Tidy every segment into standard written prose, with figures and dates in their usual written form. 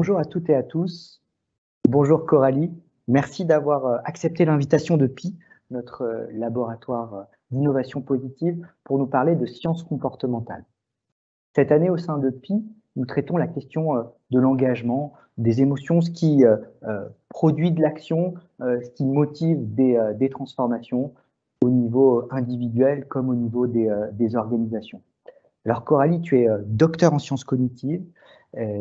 Bonjour à toutes et à tous. Bonjour Coralie. Merci d'avoir accepté l'invitation de PI, notre laboratoire d'innovation positive, pour nous parler de sciences comportementales. Cette année, au sein de PI, nous traitons la question de l'engagement, des émotions, ce qui produit de l'action, ce qui motive des transformations au niveau individuel comme au niveau des organisations. Alors Coralie, tu es docteur en sciences cognitives,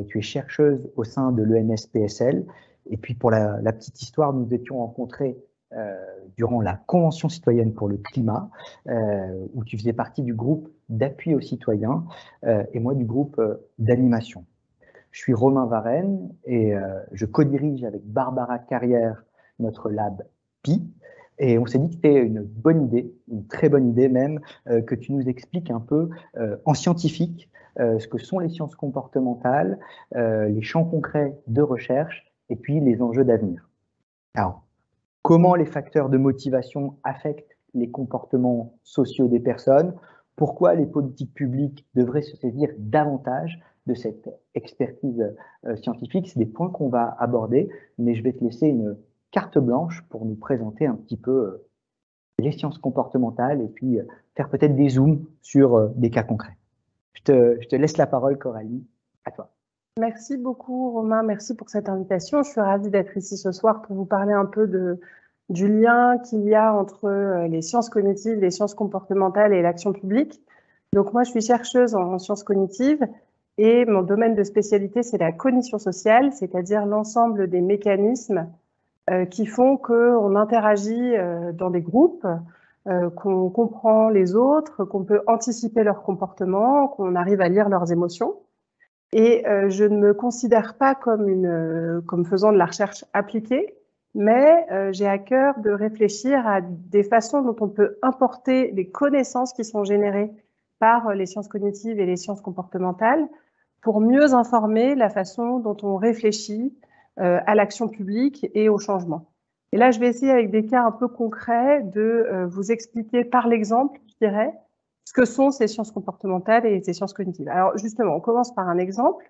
tu es chercheuse au sein de l'ENSPSL, et puis pour la petite histoire, nous étions rencontrés durant la Convention citoyenne pour le climat, où tu faisais partie du groupe d'appui aux citoyens, et moi du groupe d'animation. Je suis Romain Varenne et je co-dirige avec Barbara Carrière notre lab PI. Et on s'est dit que c'était une bonne idée, une très bonne idée même, que tu nous expliques un peu en scientifique ce que sont les sciences comportementales, les champs concrets de recherche et puis les enjeux d'avenir. Alors, comment les facteurs de motivation affectent les comportements sociaux des personnes? Pourquoi les politiques publiques devraient se saisir davantage de cette expertise scientifique? C'est des points qu'on va aborder, mais je vais te laisser une carte blanche pour nous présenter un petit peu les sciences comportementales et puis faire peut-être des zooms sur des cas concrets. Je te laisse la parole, Coralie. À toi. Merci beaucoup, Romain. Merci pour cette invitation. Je suis ravie d'être ici ce soir pour vous parler un peu du lien qu'il y a entre les sciences cognitives, les sciences comportementales et l'action publique. Donc moi, je suis chercheuse en sciences cognitives et mon domaine de spécialité, c'est la cognition sociale, c'est-à-dire l'ensemble des mécanismes qui font qu'on interagit dans des groupes, qu'on comprend les autres, qu'on peut anticiper leurs comportements, qu'on arrive à lire leurs émotions. Et je ne me considère pas comme faisant de la recherche appliquée, mais j'ai à cœur de réfléchir à des façons dont on peut importer les connaissances qui sont générées par les sciences cognitives et les sciences comportementales pour mieux informer la façon dont on réfléchit à l'action publique et au changement. Et là, je vais essayer avec des cas un peu concrets de vous expliquer par l'exemple, je dirais, ce que sont ces sciences comportementales et ces sciences cognitives. Alors justement, on commence par un exemple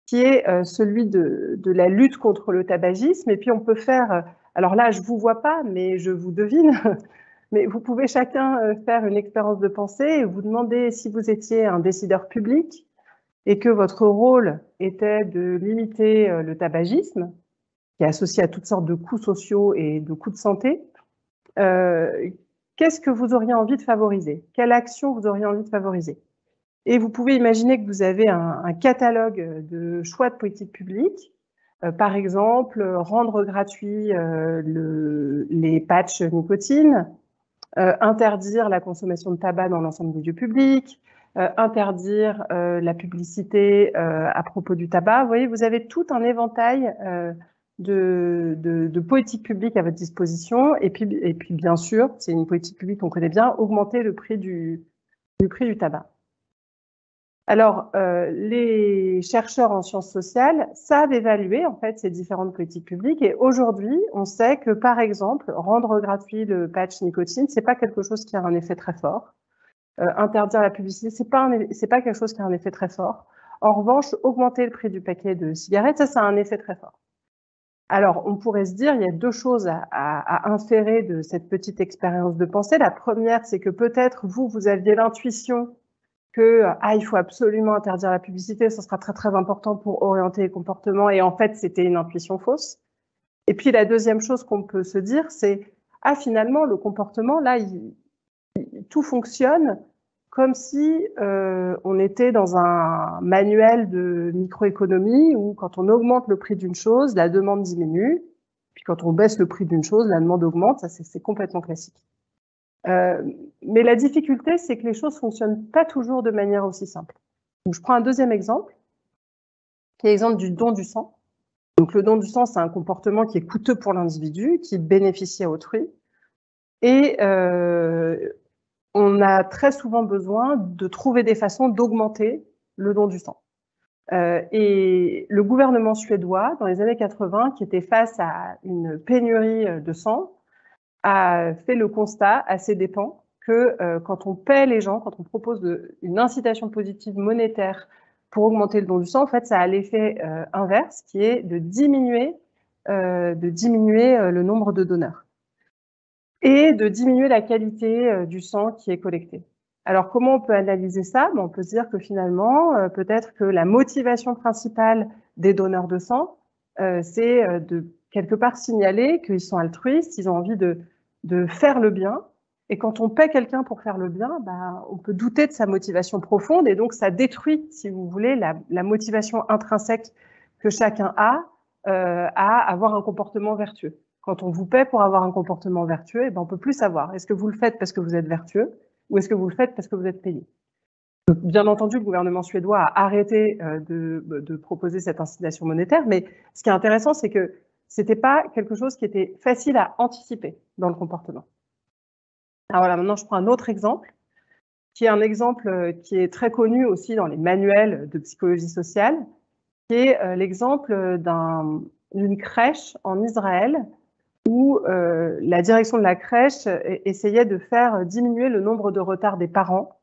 qui est celui de la lutte contre le tabagisme. Et puis on peut faire, alors là je ne vous vois pas, mais je vous devine, mais vous pouvez chacun faire une expérience de pensée et vous demander si vous étiez un décideur public et que votre rôle était de limiter le tabagisme, qui est associé à toutes sortes de coûts sociaux et de coûts de santé. Qu'est-ce que vous auriez envie de favoriser? Quelle action vous auriez envie de favoriser? Et vous pouvez imaginer que vous avez un catalogue de choix de politique publique. Par exemple, rendre gratuit les patchs nicotine, interdire la consommation de tabac dans l'ensemble des lieux publics, interdire la publicité à propos du tabac. Vous voyez, vous avez tout un éventail de politiques publiques à votre disposition. Et puis bien sûr, c'est une politique publique qu'on connaît bien, augmenter le prix du tabac. Alors, les chercheurs en sciences sociales savent évaluer en fait ces différentes politiques publiques et aujourd'hui, on sait que par exemple, rendre gratuit le patch nicotine, c'est pas quelque chose qui a un effet très fort. Interdire la publicité, c'est pas quelque chose qui a un effet très fort. En revanche, augmenter le prix du paquet de cigarettes, ça a un effet très fort. Alors, on pourrait se dire, il y a deux choses à inférer de cette petite expérience de pensée. La première, c'est que peut-être vous aviez l'intuition que il faut absolument interdire la publicité, ce sera très très important pour orienter les comportements, et en fait c'était une intuition fausse. Et puis la deuxième chose qu'on peut se dire, c'est finalement le comportement là, tout fonctionne comme si on était dans un manuel de microéconomie où quand on augmente le prix d'une chose, la demande diminue, puis quand on baisse le prix d'une chose, la demande augmente. Ça c'est complètement classique. Mais la difficulté, c'est que les choses ne fonctionnent pas toujours de manière aussi simple. Donc, je prends un deuxième exemple, qui est l'exemple du don du sang. Donc, le don du sang, c'est un comportement qui est coûteux pour l'individu, qui bénéficie à autrui. Et on a très souvent besoin de trouver des façons d'augmenter le don du sang. Et le gouvernement suédois, dans les années 80, qui était face à une pénurie de sang, a fait le constat à ses dépens que quand on paie les gens, quand on propose une incitation positive monétaire pour augmenter le don du sang, en fait, ça a l'effet inverse, qui est de diminuer le nombre de donneurs et de diminuer la qualité du sang qui est collecté. Alors, comment on peut analyser ça? On peut se dire que finalement, peut-être que la motivation principale des donneurs de sang, c'est de quelque part signaler qu'ils sont altruistes, ils ont envie de faire le bien. Et quand on paie quelqu'un pour faire le bien, on peut douter de sa motivation profonde, et donc ça détruit, si vous voulez, la motivation intrinsèque que chacun a à avoir un comportement vertueux. Quand on vous paie pour avoir un comportement vertueux, on peut plus savoir, est-ce que vous le faites parce que vous êtes vertueux ou est-ce que vous le faites parce que vous êtes payé? Bien entendu, le gouvernement suédois a arrêté de proposer cette incitation monétaire, mais ce qui est intéressant, c'est que c'était pas quelque chose qui était facile à anticiper dans le comportement. Alors voilà, maintenant je prends un autre exemple, qui est un exemple qui est très connu aussi dans les manuels de psychologie sociale, qui est l'exemple d'une crèche en Israël où la direction de la crèche essayait de faire diminuer le nombre de retards des parents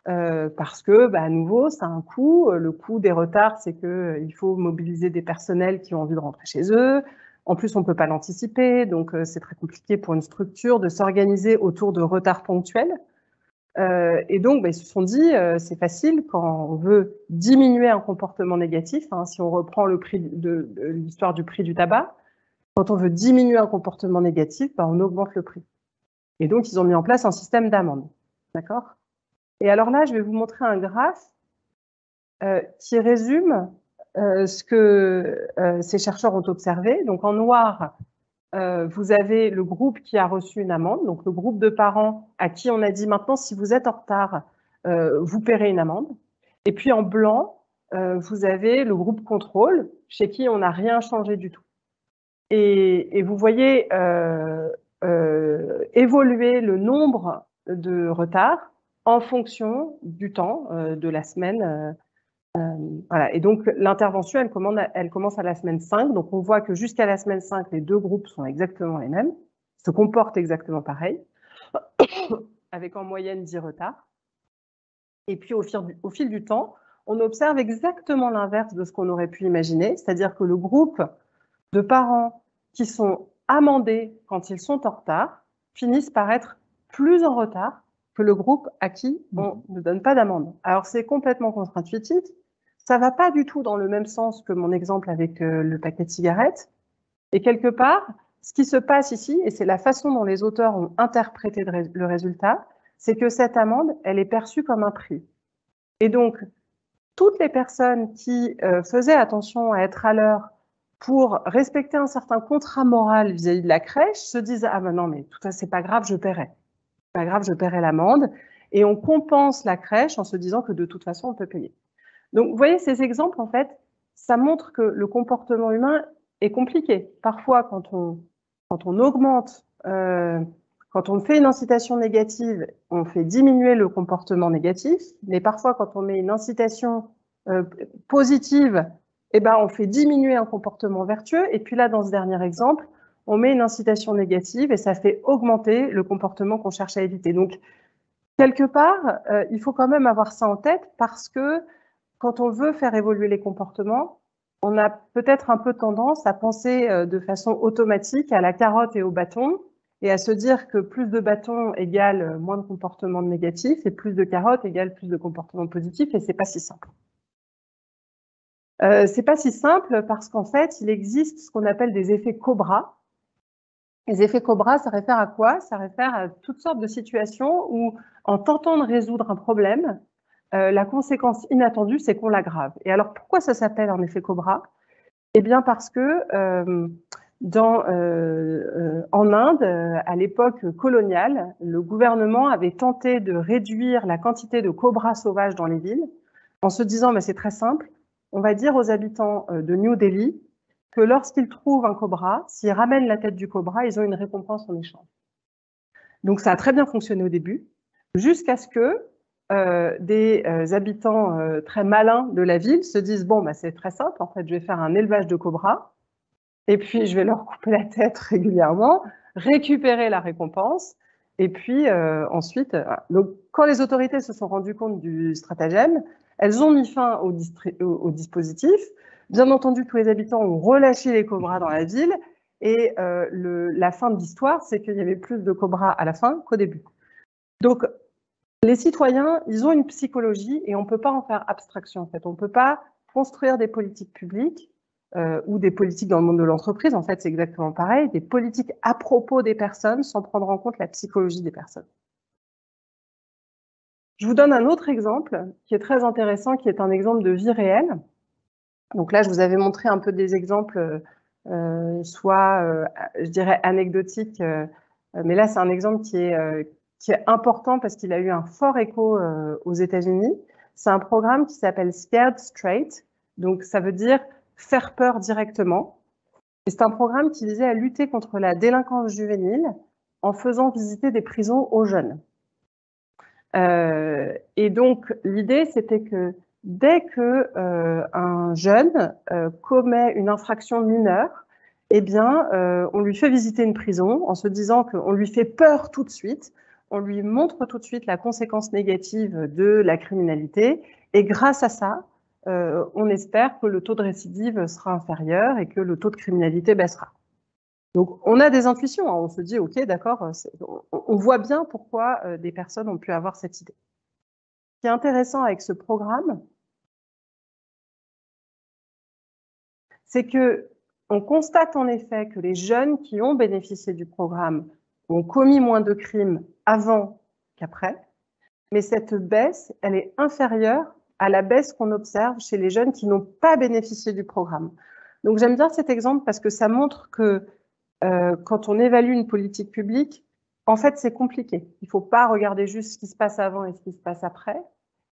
parce que, à nouveau, ça a un coût. Le coût des retards, c'est qu'il faut mobiliser des personnels qui ont envie de rentrer chez eux. En plus, on ne peut pas l'anticiper, donc c'est très compliqué pour une structure de s'organiser autour de retards ponctuels. Et donc, ils se sont dit, c'est facile quand on veut diminuer un comportement négatif, si on reprend l'histoire du prix du tabac, quand on veut diminuer un comportement négatif, on augmente le prix. Et donc, ils ont mis en place un système d'amende. D'accord ? Et alors là, je vais vous montrer un graphe qui résume ce que ces chercheurs ont observé. Donc, en noir, vous avez le groupe qui a reçu une amende, donc le groupe de parents à qui on a dit maintenant, si vous êtes en retard, vous paierez une amende. Et puis en blanc, vous avez le groupe contrôle, chez qui on n'a rien changé du tout. Et vous voyez évoluer le nombre de retards en fonction du temps de la semaine. Voilà. Et donc, l'intervention, elle commence à la semaine 5. Donc, on voit que jusqu'à la semaine 5, les deux groupes sont exactement les mêmes, se comportent exactement pareil, avec en moyenne 10 retards. Et puis, au fil du temps, on observe exactement l'inverse de ce qu'on aurait pu imaginer, c'est-à-dire que le groupe de parents qui sont amendés quand ils sont en retard finissent par être plus en retard que le groupe à qui on ne donne pas d'amende. Alors, c'est complètement contre-intuitif. Ça ne va pas du tout dans le même sens que mon exemple avec le paquet de cigarettes. Et quelque part, ce qui se passe ici, et c'est la façon dont les auteurs ont interprété le résultat, c'est que cette amende, elle est perçue comme un prix. Et donc, toutes les personnes qui faisaient attention à être à l'heure pour respecter un certain contrat moral vis-à-vis de la crèche se disent « Ah ben non, mais tout ça, c'est pas grave, je paierai. C'est pas grave, je paierai l'amende. » Et on compense la crèche en se disant que de toute façon, on peut payer. Donc, vous voyez, ces exemples, en fait, ça montre que le comportement humain est compliqué. Parfois, quand on augmente, quand on fait une incitation négative, on fait diminuer le comportement négatif. Mais parfois, quand on met une incitation positive, on fait diminuer un comportement vertueux. Et puis là, dans ce dernier exemple, on met une incitation négative et ça fait augmenter le comportement qu'on cherche à éviter. Donc, quelque part, il faut quand même avoir ça en tête parce que quand on veut faire évoluer les comportements, on a peut-être un peu tendance à penser de façon automatique à la carotte et au bâton et à se dire que plus de bâtons égale moins de comportements négatifs et plus de carottes égale plus de comportements positifs, et c'est pas si simple. C'est pas si simple parce qu'en fait, il existe ce qu'on appelle des effets Cobra. Les effets Cobra, ça réfère à quoi? Ça réfère à toutes sortes de situations où, en tentant de résoudre un problème, la conséquence inattendue, c'est qu'on l'aggrave. Et alors, pourquoi ça s'appelle un effet Cobra? Eh bien, parce que en Inde, à l'époque coloniale, le gouvernement avait tenté de réduire la quantité de cobras sauvages dans les villes en se disant, mais c'est très simple, on va dire aux habitants de New Delhi que lorsqu'ils trouvent un cobra, s'ils ramènent la tête du cobra, ils ont une récompense en échange. Donc, ça a très bien fonctionné au début, jusqu'à ce que des habitants très malins de la ville se disent « Bon, c'est très simple, en fait, je vais faire un élevage de cobras, et puis je vais leur couper la tête régulièrement, récupérer la récompense, et puis ensuite… » Donc, quand les autorités se sont rendues compte du stratagème, Elles ont mis fin au dispositif. Bien entendu, tous les habitants ont relâché les cobras dans la ville. Et la fin de l'histoire, c'est qu'il y avait plus de cobras à la fin qu'au début. Donc, les citoyens, ils ont une psychologie et on ne peut pas en faire abstraction, en fait. On ne peut pas construire des politiques publiques ou des politiques dans le monde de l'entreprise. En fait, c'est exactement pareil. Des politiques à propos des personnes sans prendre en compte la psychologie des personnes. Je vous donne un autre exemple qui est très intéressant, qui est un exemple de vie réelle. Donc là, je vous avais montré un peu des exemples, je dirais, anecdotiques, mais là, c'est un exemple qui est important parce qu'il a eu un fort écho aux États-Unis. C'est un programme qui s'appelle Scared Straight, donc ça veut dire faire peur directement. Et c'est un programme qui visait à lutter contre la délinquance juvénile en faisant visiter des prisons aux jeunes. Et donc, l'idée, c'était que dès que un jeune commet une infraction mineure, eh bien, on lui fait visiter une prison en se disant qu'on lui fait peur tout de suite, on lui montre tout de suite la conséquence négative de la criminalité, et grâce à ça, on espère que le taux de récidive sera inférieur et que le taux de criminalité baissera. Donc, on a des intuitions, hein. On se dit, OK, d'accord, on voit bien pourquoi des personnes ont pu avoir cette idée. Ce qui est intéressant avec ce programme, c'est que on constate en effet que les jeunes qui ont bénéficié du programme ont commis moins de crimes avant qu'après, mais cette baisse, elle est inférieure à la baisse qu'on observe chez les jeunes qui n'ont pas bénéficié du programme. Donc, j'aime bien cet exemple parce que ça montre que quand on évalue une politique publique, en fait, c'est compliqué. Il ne faut pas regarder juste ce qui se passe avant et ce qui se passe après.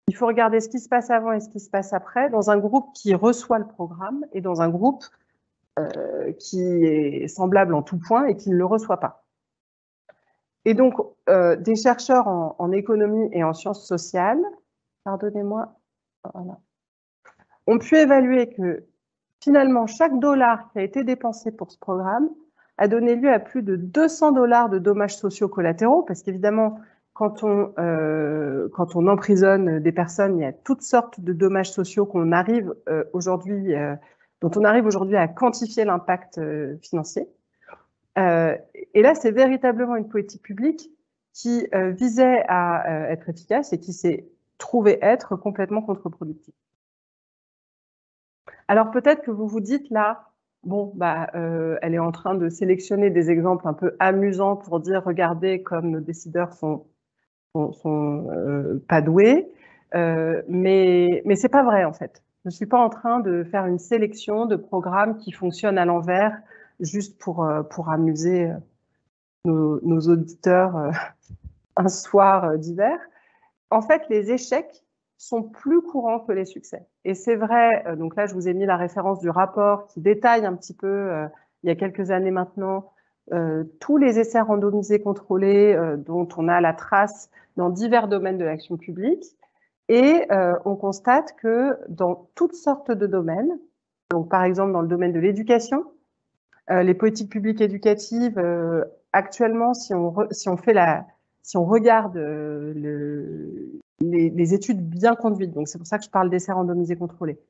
Il faut regarder ce qui se passe avant et ce qui se passe après dans un groupe qui reçoit le programme et dans un groupe qui est semblable en tout point et qui ne le reçoit pas. Et donc, des chercheurs en économie et en sciences sociales, pardonnez-moi, voilà, ont pu évaluer que finalement, chaque dollar qui a été dépensé pour ce programme a donné lieu à plus de 200 $ de dommages sociaux collatéraux, parce qu'évidemment, quand on emprisonne des personnes, il y a toutes sortes de dommages sociaux qu'on arrive aujourd'hui, dont on arrive aujourd'hui à quantifier l'impact financier. Et là, c'est véritablement une politique publique qui visait à être efficace et qui s'est trouvée être complètement contre-productive. Alors peut-être que vous vous dites là, bon, elle est en train de sélectionner des exemples un peu amusants pour dire, regardez comme nos décideurs sont pas doués, mais c'est pas vrai en fait. Je ne suis pas en train de faire une sélection de programmes qui fonctionnent à l'envers juste pour amuser nos auditeurs un soir d'hiver. En fait, les échecs sont plus courants que les succès. Et c'est vrai, donc là, je vous ai mis la référence du rapport qui détaille un petit peu, il y a quelques années maintenant, tous les essais randomisés contrôlés dont on a la trace dans divers domaines de l'action publique. Et on constate que dans toutes sortes de domaines, donc par exemple dans le domaine de l'éducation, les politiques publiques éducatives, actuellement, si on regarde les études bien conduites, donc c'est pour ça que je parle d'essais randomisés contrôlés,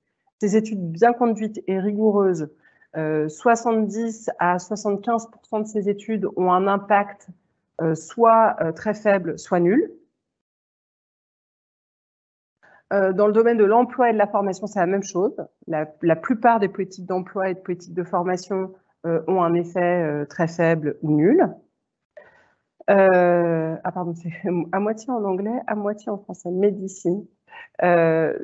ces études bien conduites et rigoureuses, 70 à 75% de ces études ont un impact soit très faible, soit nul. Dans le domaine de l'emploi et de la formation, c'est la même chose. La plupart des politiques d'emploi et de politiques de formation ont un effet très faible ou nul. Pardon, c'est à moitié en anglais, à moitié en français, médecine. Dans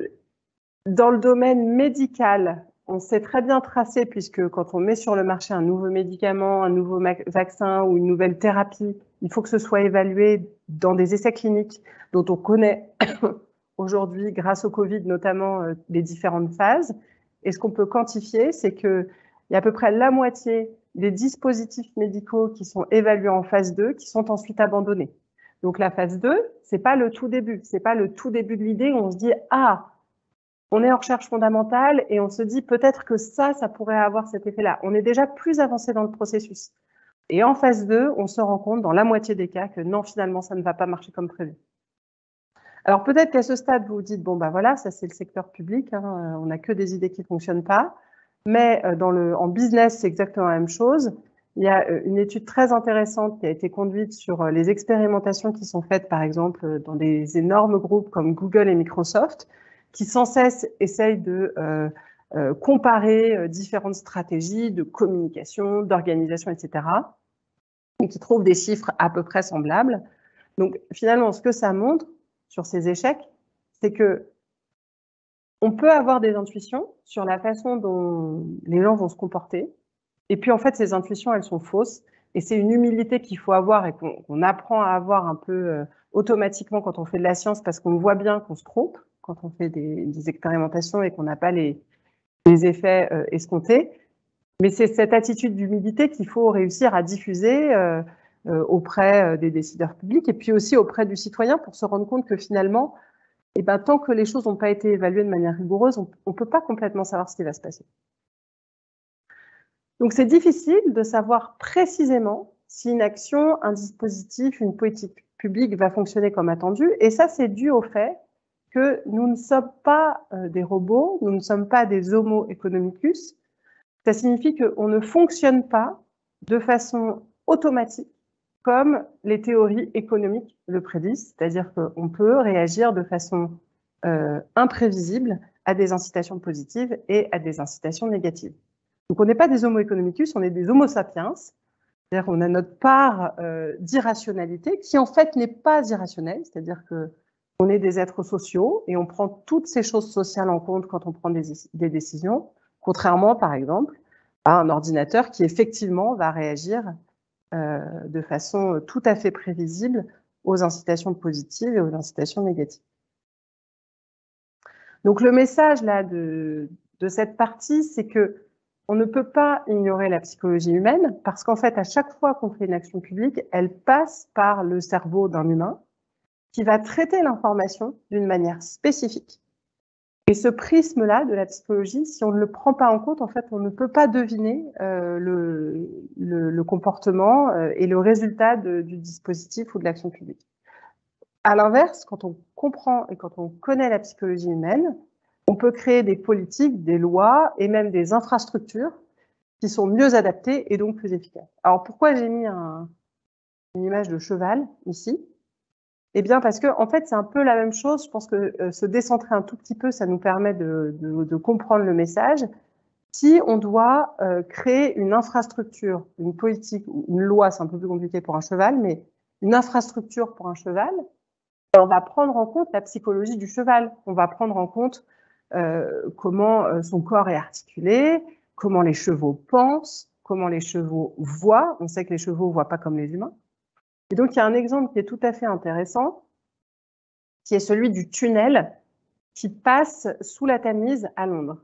le domaine médical, on sait très bien tracer, puisque quand on met sur le marché un nouveau médicament, un nouveau vaccin ou une nouvelle thérapie, il faut que ce soit évalué dans des essais cliniques dont on connaît aujourd'hui, grâce au Covid notamment, les différentes phases. Et ce qu'on peut quantifier, c'est qu'il y a à peu près la moitié des dispositifs médicaux qui sont évalués en phase 2 qui sont ensuite abandonnés. Donc la phase 2, c'est pas le tout début. C'est pas le tout début de l'idée où on se dit « Ah, on est en recherche fondamentale et on se dit peut-être que ça pourrait avoir cet effet-là. » On est déjà plus avancé dans le processus. Et en phase 2, on se rend compte dans la moitié des cas que non, finalement, ça ne va pas marcher comme prévu. Alors peut-être qu'à ce stade, vous vous dites, bon, bah voilà, ça c'est le secteur public, hein, on n'a que des idées qui ne fonctionnent pas, mais en business, c'est exactement la même chose. Il y a une étude très intéressante qui a été conduite sur les expérimentations qui sont faites, par exemple, dans des énormes groupes comme Google et Microsoft, qui sans cesse essayent de comparer différentes stratégies de communication, d'organisation, etc., et qui trouvent des chiffres à peu près semblables. Donc finalement, ce que ça montre sur ces échecs, c'est que on peut avoir des intuitions sur la façon dont les gens vont se comporter, et puis en fait, ces intuitions, elles sont fausses, et c'est une humilité qu'il faut avoir et qu'on apprend à avoir un peu automatiquement quand on fait de la science, parce qu'on voit bien qu'on se trompe quand on fait des expérimentations et qu'on n'a pas les effets escomptés. Mais c'est cette attitude d'humilité qu'il faut réussir à diffuser auprès des décideurs publics et puis aussi auprès du citoyen pour se rendre compte que finalement, eh ben, tant que les choses n'ont pas été évaluées de manière rigoureuse, on ne peut pas complètement savoir ce qui va se passer. Donc c'est difficile de savoir précisément si une action, un dispositif, une politique publique va fonctionner comme attendu. Et ça, c'est dû au fait que nous ne sommes pas des robots, nous ne sommes pas des homo economicus. Ça signifie qu'on ne fonctionne pas de façon automatique comme les théories économiques le prédisent, c'est-à-dire qu'on peut réagir de façon imprévisible à des incitations positives et à des incitations négatives. Donc on n'est pas des homo economicus, on est des homo sapiens, c'est-à-dire qu'on a notre part d'irrationalité qui en fait n'est pas irrationnelle, c'est-à-dire qu'on est des êtres sociaux et on prend toutes ces choses sociales en compte quand on prend des décisions, contrairement par exemple à un ordinateur qui effectivement va réagir de façon tout à fait prévisible aux incitations positives et aux incitations négatives. Donc le message là de cette partie, c'est que on ne peut pas ignorer la psychologie humaine parce qu'en fait, à chaque fois qu'on fait une action publique, elle passe par le cerveau d'un humain qui va traiter l'information d'une manière spécifique. Et ce prisme-là de la psychologie, si on ne le prend pas en compte, en fait, on ne peut pas deviner le comportement et le résultat du dispositif ou de l'action publique. À l'inverse, quand on comprend et quand on connaît la psychologie humaine, on peut créer des politiques, des lois et même des infrastructures qui sont mieux adaptées et donc plus efficaces. Alors pourquoi j'ai mis une image de cheval ici ? Eh bien parce que en fait c'est un peu la même chose. Je pense que se décentrer un tout petit peu, ça nous permet de comprendre le message. Si on doit créer une infrastructure, une politique ou une loi, c'est un peu plus compliqué pour un cheval, mais une infrastructure pour un cheval, on va prendre en compte la psychologie du cheval. On va prendre en compte comment son corps est articulé, comment les chevaux pensent, comment les chevaux voient. On sait que les chevaux ne voient pas comme les humains. Et donc, il y a un exemple qui est tout à fait intéressant, qui est celui du tunnel qui passe sous la Tamise à Londres.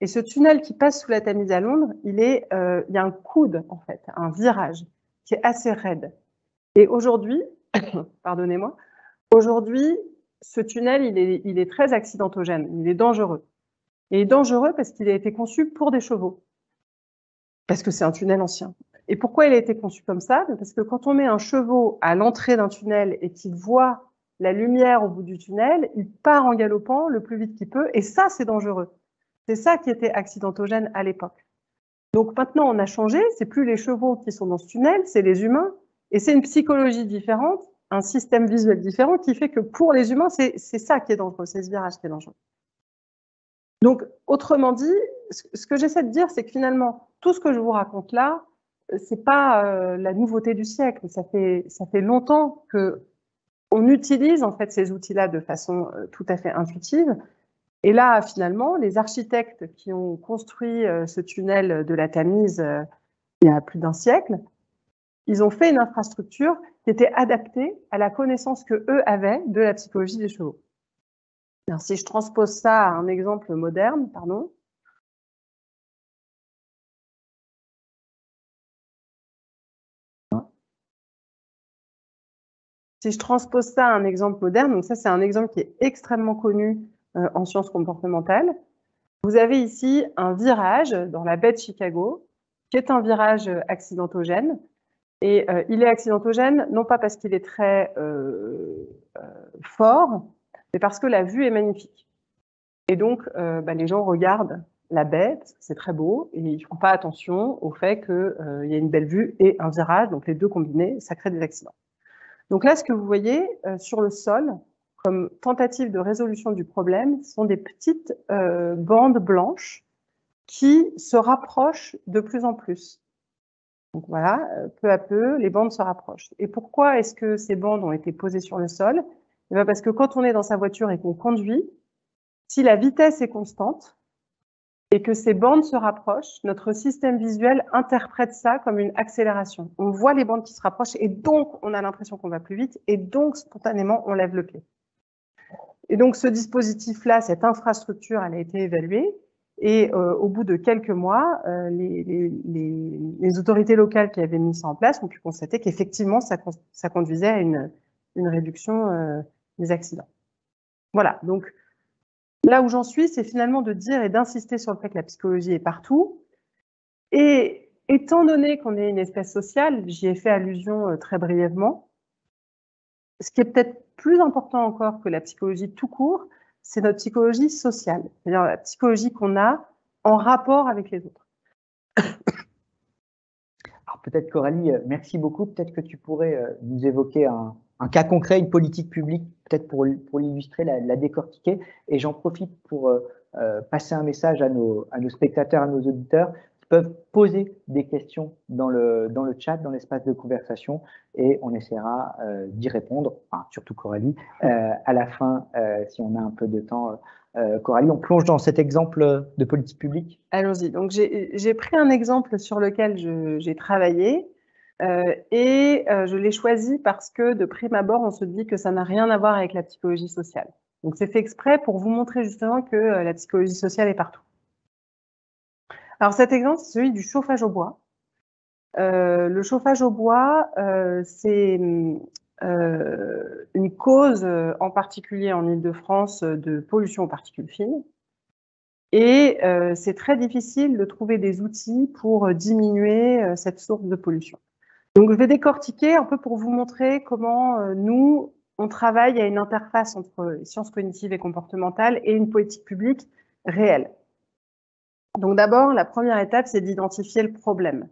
Et ce tunnel qui passe sous la Tamise à Londres, il y a un coude, en fait, un virage qui est assez raide. Et aujourd'hui, pardonnez-moi, aujourd'hui, ce tunnel, il est très accidentogène, il est dangereux. Il est dangereux parce qu'il a été conçu pour des chevaux, parce que c'est un tunnel ancien. Et pourquoi il a été conçu comme ça ? Parce que quand on met un cheval à l'entrée d'un tunnel et qu'il voit la lumière au bout du tunnel, il part en galopant le plus vite qu'il peut, et ça, c'est dangereux. C'est ça qui était accidentogène à l'époque. Donc maintenant, on a changé, c'est plus les chevaux qui sont dans ce tunnel, c'est les humains, et c'est une psychologie différente, un système visuel différent qui fait que pour les humains, c'est ça qui est dangereux, c'est ce virage qui est dangereux. Donc, autrement dit, ce que j'essaie de dire, c'est que finalement, tout ce que je vous raconte là, c'est pas la nouveauté du siècle. Ça fait longtemps qu'on utilise en fait ces outils-là de façon tout à fait intuitive. Et là, finalement, les architectes qui ont construit ce tunnel de la Tamise il y a plus d'un siècle, ils ont fait une infrastructure qui était adaptée à la connaissance que eux avaient de la psychologie des chevaux. Alors, si je transpose ça à un exemple moderne, pardon. Si je transpose ça à un exemple moderne, donc ça c'est un exemple qui est extrêmement connu en sciences comportementales. Vous avez ici un virage dans la baie de Chicago, qui est un virage accidentogène. Et il est accidentogène, non pas parce qu'il est très fort, mais parce que la vue est magnifique. Et donc, les gens regardent la baie, parce que c'est très beau, et ils font pas attention au fait qu'il y a une belle vue et un virage, donc les deux combinés, ça crée des accidents. Donc là, ce que vous voyez sur le sol, comme tentative de résolution du problème, ce sont des petites bandes blanches qui se rapprochent de plus en plus. Donc voilà, peu à peu, les bandes se rapprochent. Et pourquoi est-ce que ces bandes ont été posées sur le sol? Eh bien parce que quand on est dans sa voiture et qu'on conduit, si la vitesse est constante et que ces bandes se rapprochent, notre système visuel interprète ça comme une accélération. On voit les bandes qui se rapprochent et donc on a l'impression qu'on va plus vite et donc spontanément on lève le pied. Et donc ce dispositif-là, cette infrastructure, elle a été évaluée. Et au bout de quelques mois, les autorités locales qui avaient mis ça en place ont pu constater qu'effectivement, ça conduisait à une réduction des accidents. Voilà, donc là où j'en suis, c'est finalement de dire et d'insister sur le fait que la psychologie est partout. Et étant donné qu'on est une espèce sociale, j'y ai fait allusion très brièvement, ce qui est peut-être plus important encore que la psychologie tout court, c'est notre psychologie sociale, c'est-à-dire la psychologie qu'on a en rapport avec les autres. Alors peut-être Coralie, merci beaucoup. Peut-être que tu pourrais nous évoquer un cas concret, une politique publique, peut-être pour l'illustrer, la décortiquer. Et j'en profite pour passer un message à nos spectateurs, à nos auditeurs qui peuvent poser des questions dans le chat, dans l'espace de conversation, et on essaiera d'y répondre, enfin, surtout Coralie, à la fin, si on a un peu de temps. Coralie, on plonge dans cet exemple de politique publique. Allons-y. Donc, j'ai pris un exemple sur lequel j'ai travaillé et je l'ai choisi parce que de prime abord, on se dit que ça n'a rien à voir avec la psychologie sociale. Donc, c'est fait exprès pour vous montrer justement que la psychologie sociale est partout. Alors, cet exemple, c'est celui du chauffage au bois. Le chauffage au bois, c'est une cause en particulier en Île-de-France de pollution aux particules fines. Et c'est très difficile de trouver des outils pour diminuer cette source de pollution. Donc, je vais décortiquer un peu pour vous montrer comment nous, on travaille à une interface entre sciences cognitives et comportementales et une politique publique réelle. Donc, d'abord, la première étape, c'est d'identifier le problème.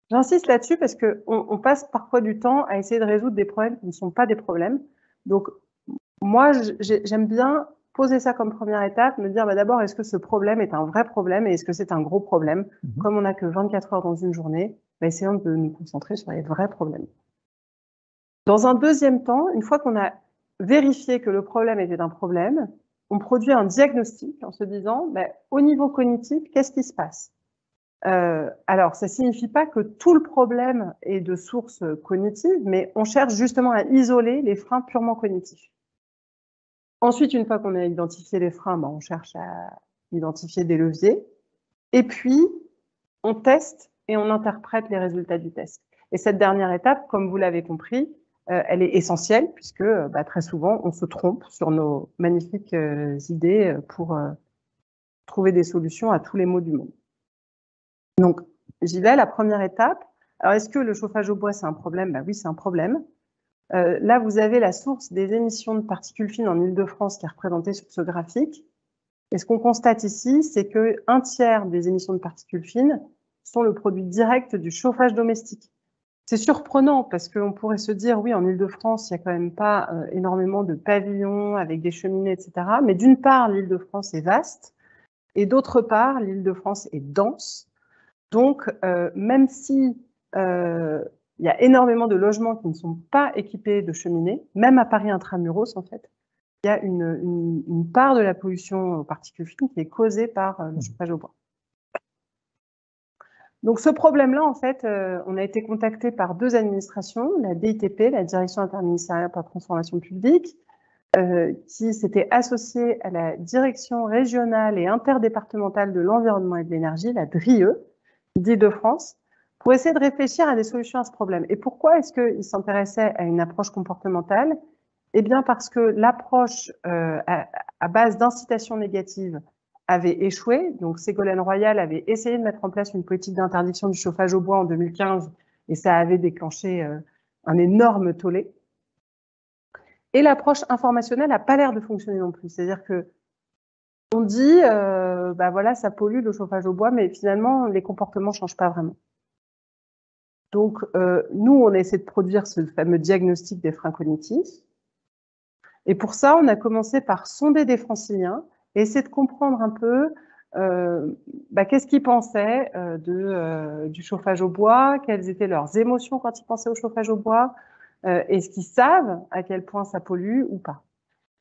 J'insiste là-dessus parce qu'on passe parfois du temps à essayer de résoudre des problèmes qui ne sont pas des problèmes. Donc, moi, j'aime bien poser ça comme première étape, me dire d'abord, est-ce que ce problème est un vrai problème et est-ce que c'est un gros problème? Comme on n'a que 24 heures dans une journée, essayons de nous concentrer sur les vrais problèmes. Dans un deuxième temps, une fois qu'on a vérifié que le problème était un problème, on produit un diagnostic en se disant, au niveau cognitif, qu'est-ce qui se passe? Alors, ça signifie pas que tout le problème est de source cognitive, mais on cherche justement à isoler les freins purement cognitifs. Ensuite, une fois qu'on a identifié les freins, on cherche à identifier des leviers. Et puis, on teste et on interprète les résultats du test. Et cette dernière étape, comme vous l'avez compris, elle est essentielle puisque très souvent, on se trompe sur nos magnifiques idées pour trouver des solutions à tous les maux du monde. Donc, j'y vais, la première étape. Alors, est-ce que le chauffage au bois, c'est un problème? Oui, c'est un problème. Là, vous avez la source des émissions de particules fines en Île-de-France qui est représentée sur ce graphique. Et ce qu'on constate ici, c'est qu'un tiers des émissions de particules fines sont le produit direct du chauffage domestique. C'est surprenant parce qu'on pourrait se dire, oui, en Île-de-France, il n'y a quand même pas énormément de pavillons avec des cheminées, etc. Mais d'une part, l'Île-de-France est vaste et d'autre part, l'Île-de-France est dense. Donc, même si il y a énormément de logements qui ne sont pas équipés de cheminées, même à Paris intramuros, en fait, il y a une part de la pollution aux particules fines qui est causée par le chauffage au bois. Donc, ce problème-là, en fait, on a été contacté par deux administrations, la DITP, la Direction interministérielle pour la transformation publique, qui s'était associée à la Direction régionale et interdépartementale de l'environnement et de l'énergie, la DRIE, d'Île-de-France, pour essayer de réfléchir à des solutions à ce problème. Et pourquoi est-ce qu'ils s'intéressaient à une approche comportementale? Eh bien parce que l'approche à base d'incitation négative avait échoué. Donc Ségolène Royal avait essayé de mettre en place une politique d'interdiction du chauffage au bois en 2015 et ça avait déclenché un énorme tollé. Et l'approche informationnelle n'a pas l'air de fonctionner non plus. C'est-à-dire que on dit, bah voilà, ça pollue le chauffage au bois, mais finalement, les comportements ne changent pas vraiment. Donc, nous, on essaie de produire ce fameux diagnostic des freins cognitifs. Et pour ça, on a commencé par sonder des Franciliens et essayer de comprendre un peu qu'est-ce qu'ils pensaient du chauffage au bois, quelles étaient leurs émotions quand ils pensaient au chauffage au bois, est-ce qu'ils savent à quel point ça pollue ou pas.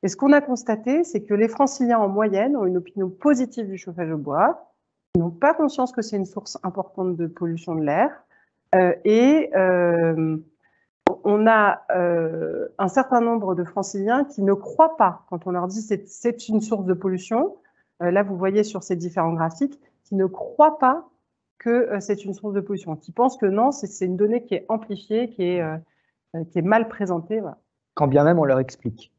Et ce qu'on a constaté, c'est que les Franciliens en moyenne ont une opinion positive du chauffage au bois, ils n'ont pas conscience que c'est une source importante de pollution de l'air, on a un certain nombre de Franciliens qui ne croient pas, quand on leur dit c'est une source de pollution, là vous voyez sur ces différents graphiques, qui ne croient pas que c'est une source de pollution, qui pensent que non, c'est une donnée qui est amplifiée, qui est mal présentée. Voilà. Quand bien même on leur explique.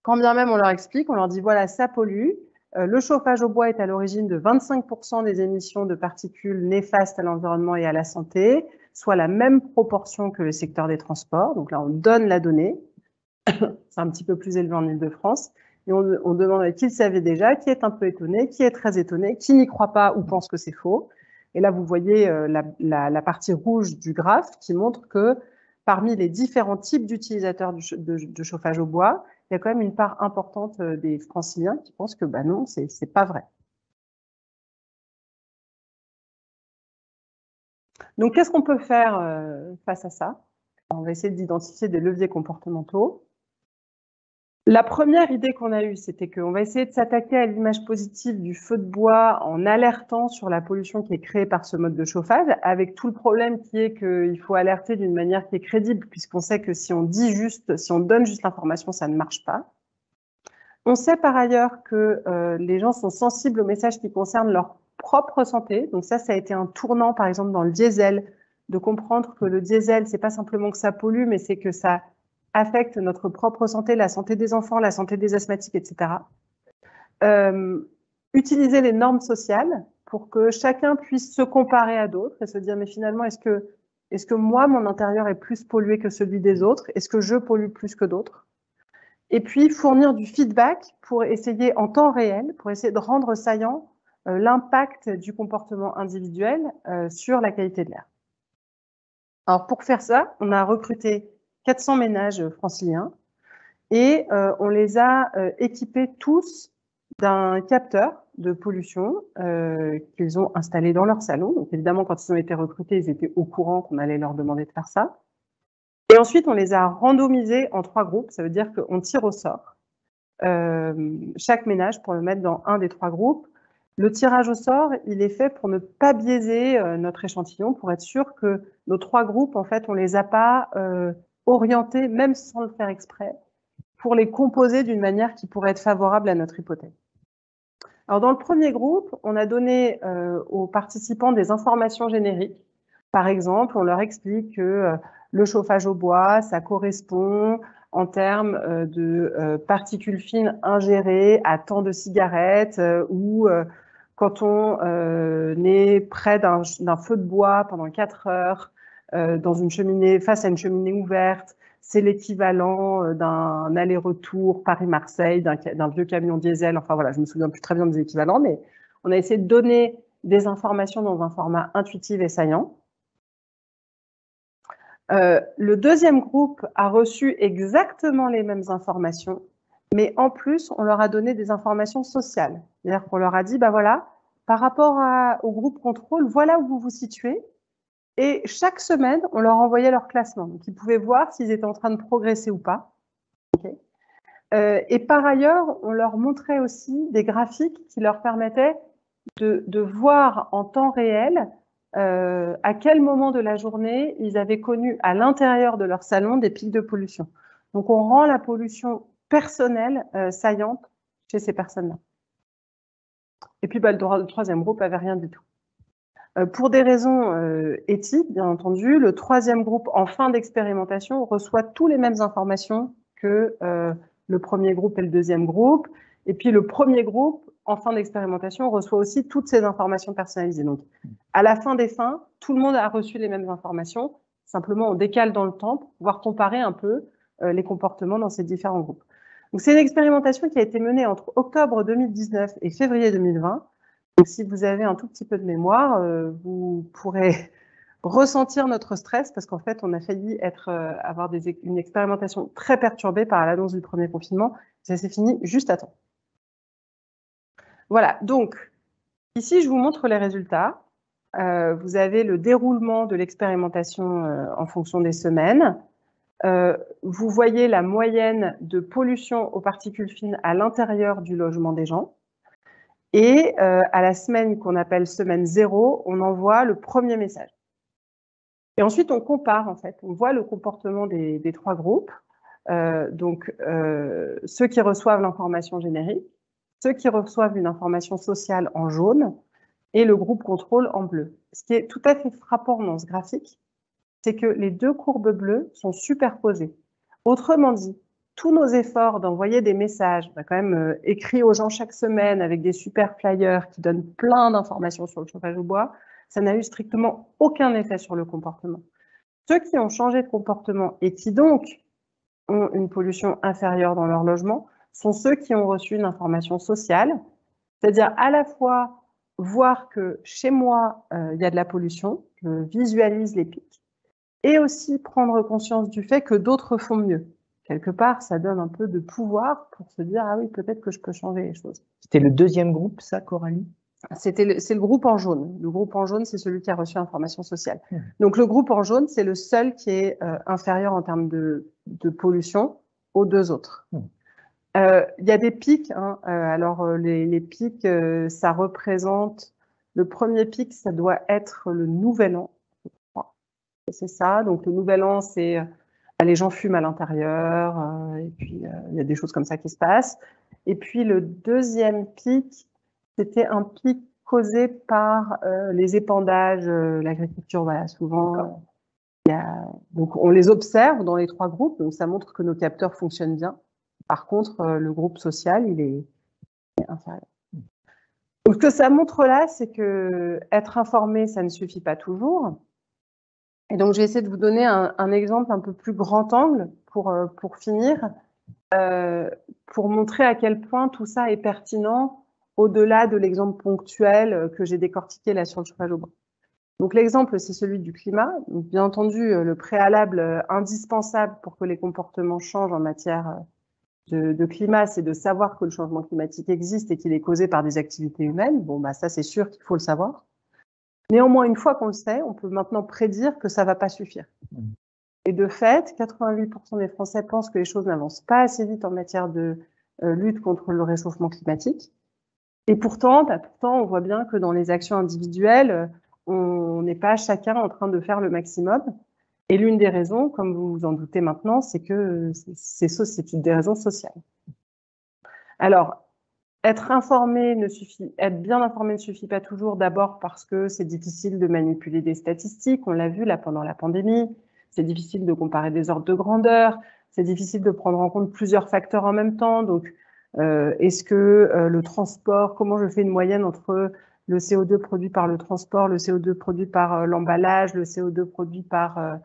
Quand bien même on leur explique, on leur dit voilà, ça pollue. Le chauffage au bois est à l'origine de 25% des émissions de particules néfastes à l'environnement et à la santé, soit la même proportion que le secteur des transports. Donc là, on donne la donnée. C'est un petit peu plus élevé en Île-de-France. Et on demande qui le savait déjà, qui est un peu étonné, qui est très étonné, qui n'y croit pas ou pense que c'est faux. Et là, vous voyez la partie rouge du graphe qui montre que parmi les différents types d'utilisateurs de chauffage au bois, il y a quand même une part importante des Franciliens qui pensent que bah non, c'est pas vrai. Donc, qu'est-ce qu'on peut faire face à ça? On va essayer d'identifier des leviers comportementaux. La première idée qu'on a eue, c'était qu'on va essayer de s'attaquer à l'image positive du feu de bois en alertant sur la pollution qui est créée par ce mode de chauffage, avec tout le problème qui est qu'il faut alerter d'une manière qui est crédible, puisqu'on sait que si on donne juste l'information, ça ne marche pas. On sait par ailleurs que les gens sont sensibles aux messages qui concernent leur propre santé. Donc ça a été un tournant, par exemple, dans le diesel, de comprendre que le diesel, c'est pas simplement que ça pollue, mais c'est que ça affecte notre propre santé, la santé des enfants, la santé des asthmatiques, etc. Utiliser les normes sociales pour que chacun puisse se comparer à d'autres et se dire, mais finalement, est-ce que moi, mon intérieur est plus pollué que celui des autres? Est-ce que je pollue plus que d'autres? Et puis, fournir du feedback pour essayer, en temps réel, pour essayer de rendre saillant l'impact du comportement individuel sur la qualité de l'air. Alors, pour faire ça, on a recruté 400 ménages franciliens et on les a équipés tous d'un capteur de pollution qu'ils ont installé dans leur salon. Donc, évidemment, quand ils ont été recrutés, ils étaient au courant qu'on allait leur demander de faire ça. Et ensuite, on les a randomisés en 3 groupes. Ça veut dire qu'on tire au sort chaque ménage pour le mettre dans un des 3 groupes. Le tirage au sort, il est fait pour ne pas biaiser notre échantillon, pour être sûr que nos 3 groupes, en fait, on les a pas orientés, même sans le faire exprès, pour les composer d'une manière qui pourrait être favorable à notre hypothèse. Alors, dans le premier groupe, on a donné aux participants des informations génériques. Par exemple, on leur explique que le chauffage au bois, ça correspond en termes de particules fines ingérées à tant de cigarettes ou quand on est près d'un feu de bois pendant 4 heures dans une cheminée, face à une cheminée ouverte, c'est l'équivalent d'un aller-retour Paris-Marseille, d'un vieux camion diesel. Enfin voilà, je me souviens plus très bien des équivalents, mais on a essayé de donner des informations dans un format intuitif et saillant. Le deuxième groupe a reçu exactement les mêmes informations, mais en plus, on leur a donné des informations sociales. C'est-à-dire qu'on leur a dit, bah voilà, par rapport au groupe contrôle, voilà où vous vous situez. Et chaque semaine, on leur envoyait leur classement. Donc, ils pouvaient voir s'ils étaient en train de progresser ou pas. Okay. Et par ailleurs, on leur montrait aussi des graphiques qui leur permettaient de voir en temps réel à quel moment de la journée ils avaient connu à l'intérieur de leur salon des pics de pollution. Donc, on rend la pollution personnelle saillante chez ces personnes-là. Et puis, le troisième groupe n'avait rien du tout. Pour des raisons éthiques, bien entendu, le troisième groupe, en fin d'expérimentation, reçoit toutes les mêmes informations que le premier groupe et le deuxième groupe. Et puis, le premier groupe, en fin d'expérimentation, reçoit aussi toutes ces informations personnalisées. Donc, à la fin des fins, tout le monde a reçu les mêmes informations. Simplement, on décale dans le temps pour pouvoir comparer un peu les comportements dans ces différents groupes. Donc, c'est une expérimentation qui a été menée entre octobre 2019 et février 2020. Donc, si vous avez un tout petit peu de mémoire, vous pourrez ressentir notre stress parce qu'en fait, on a failli avoir une expérimentation très perturbée par l'annonce du premier confinement. Ça s'est fini juste à temps. Voilà, donc ici, je vous montre les résultats. Vous avez le déroulement de l'expérimentation en fonction des semaines. Vous voyez la moyenne de pollution aux particules fines à l'intérieur du logement des gens. Et à la semaine qu'on appelle semaine 0, on envoie le premier message. Et ensuite, on compare, en fait. On voit le comportement des trois groupes. Donc, ceux qui reçoivent l'information générique, ceux qui reçoivent une information sociale en jaune et le groupe contrôle en bleu. Ce qui est tout à fait frappant dans ce graphique, c'est que les deux courbes bleues sont superposées. Autrement dit, tous nos efforts d'envoyer des messages, quand même écrits aux gens chaque semaine avec des super flyers qui donnent plein d'informations sur le chauffage au bois, ça n'a eu strictement aucun effet sur le comportement. Ceux qui ont changé de comportement et qui donc ont une pollution inférieure dans leur logement sont ceux qui ont reçu une information sociale, c'est-à-dire à la fois voir que chez moi, il y a de la pollution, je visualise les pics, et aussi prendre conscience du fait que d'autres font mieux. Quelque part, ça donne un peu de pouvoir pour se dire « Ah oui, peut-être que je peux changer les choses ». C'était le deuxième groupe, ça, Coralie? C'est le groupe en jaune. Le groupe en jaune, c'est celui qui a reçu information sociale. Donc, le groupe en jaune, c'est le seul qui est inférieur en termes de pollution aux deux autres. Il y a des pics. Hein. Alors, les pics, ça représente... Le premier pic, ça doit être le Nouvel An. C'est ça. Donc, le Nouvel An, c'est... les gens fument à l'intérieur. Et puis, il y a des choses comme ça qui se passent. Et puis, le deuxième pic, c'était un pic causé par les épandages, l'agriculture, voilà, souvent. Donc, on les observe dans les trois groupes, donc ça montre que nos capteurs fonctionnent bien. Par contre, le groupe social, il est inférieur. Donc, ce que ça montre là, c'est que être informé, ça ne suffit pas toujours. Et donc, je vais essayer de vous donner un exemple un peu plus grand angle pour finir, pour montrer à quel point tout ça est pertinent au-delà de l'exemple ponctuel que j'ai décortiqué là sur le chauffage au bois. Donc l'exemple, c'est celui du climat. Donc, bien entendu, le préalable indispensable pour que les comportements changent en matière de climat, c'est de savoir que le changement climatique existe et qu'il est causé par des activités humaines. Bon, bah ça, c'est sûr qu'il faut le savoir. Néanmoins, une fois qu'on le sait, on peut maintenant prédire que ça va pas suffire. Et de fait, 88% des Français pensent que les choses n'avancent pas assez vite en matière de lutte contre le réchauffement climatique. Et pourtant, on voit bien que dans les actions individuelles, on n'est pas chacun en train de faire le maximum. Et l'une des raisons, comme vous vous en doutez maintenant, c'est que c'est une des raisons sociales. Alors, être bien informé ne suffit pas toujours, d'abord parce que c'est difficile de manipuler des statistiques, on l'a vu là pendant la pandémie, c'est difficile de comparer des ordres de grandeur, c'est difficile de prendre en compte plusieurs facteurs en même temps. Donc, est-ce que le transport, comment je fais une moyenne entre le CO2 produit par le transport, le CO2 produit par l'emballage, le CO2 produit par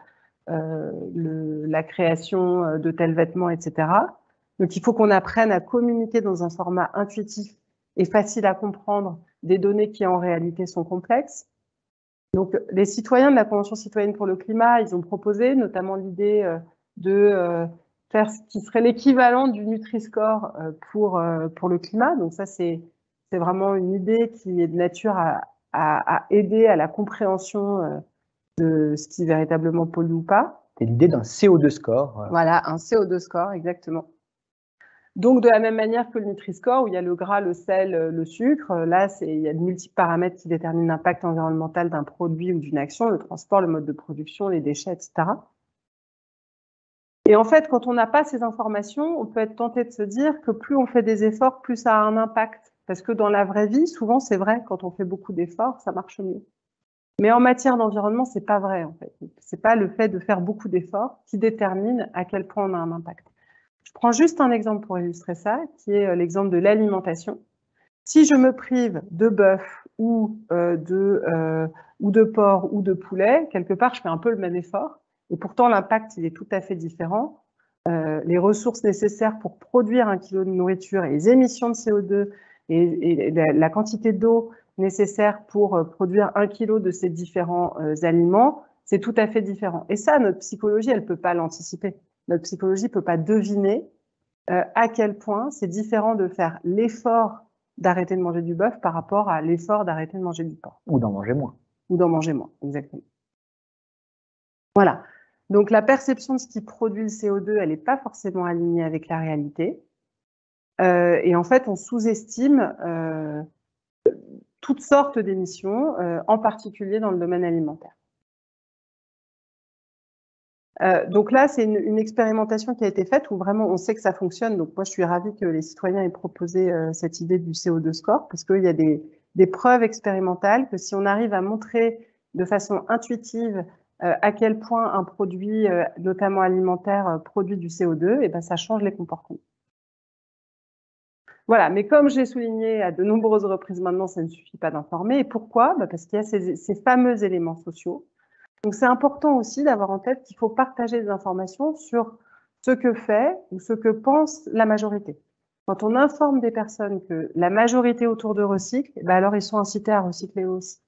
la création de tels vêtements, etc. Donc, il faut qu'on apprenne à communiquer dans un format intuitif et facile à comprendre des données qui, en réalité, sont complexes. Donc, les citoyens de la Convention citoyenne pour le climat, ils ont proposé notamment l'idée de faire ce qui serait l'équivalent du Nutri-Score pour le climat. Donc, ça, c'est vraiment une idée qui est de nature à aider à la compréhension de ce qui véritablement pollue ou pas. C'est l'idée d'un CO2 score. Voilà, un CO2 score, exactement. Donc, de la même manière que le Nutri-Score, où il y a le gras, le sel, le sucre, là, il y a de multiples paramètres qui déterminent l'impact environnemental d'un produit ou d'une action, le transport, le mode de production, les déchets, etc. Et en fait, quand on n'a pas ces informations, on peut être tenté de se dire que plus on fait des efforts, plus ça a un impact. Parce que dans la vraie vie, souvent, c'est vrai, quand on fait beaucoup d'efforts, ça marche mieux. Mais en matière d'environnement, c'est pas vrai, en fait. C'est pas le fait de faire beaucoup d'efforts qui détermine à quel point on a un impact. Je prends juste un exemple pour illustrer ça, qui est l'exemple de l'alimentation. Si je me prive de bœuf ou de porc ou de poulet, quelque part, je fais un peu le même effort. Et pourtant, l'impact, il est tout à fait différent. les ressources nécessaires pour produire 1 kilo de nourriture et les émissions de CO2 et la quantité d'eau nécessaire pour produire 1 kilo de ces différents aliments, c'est tout à fait différent. Et ça, notre psychologie, elle peut pas l'anticiper. Notre psychologie peut pas deviner à quel point c'est différent de faire l'effort d'arrêter de manger du bœuf par rapport à l'effort d'arrêter de manger du porc. Ou d'en manger moins. Ou d'en manger moins, exactement. Voilà. Donc la perception de ce qui produit le CO2, elle n'est pas forcément alignée avec la réalité. Et en fait, on sous-estime toutes sortes d'émissions, en particulier dans le domaine alimentaire. Donc là, c'est une expérimentation qui a été faite où vraiment on sait que ça fonctionne. Donc moi, je suis ravie que les citoyens aient proposé cette idée du CO2 score, parce qu'il y a des preuves expérimentales que si on arrive à montrer de façon intuitive à quel point un produit, notamment alimentaire, produit du CO2, et ben ça change les comportements. Voilà, mais comme j'ai souligné à de nombreuses reprises maintenant, ça ne suffit pas d'informer. Et pourquoi? Parce qu'il y a ces fameux éléments sociaux. Donc c'est important aussi d'avoir en tête qu'il faut partager des informations sur ce que fait ou ce que pense la majorité. Quand on informe des personnes que la majorité autour de recycle, ben alors ils sont incités à recycler aussi.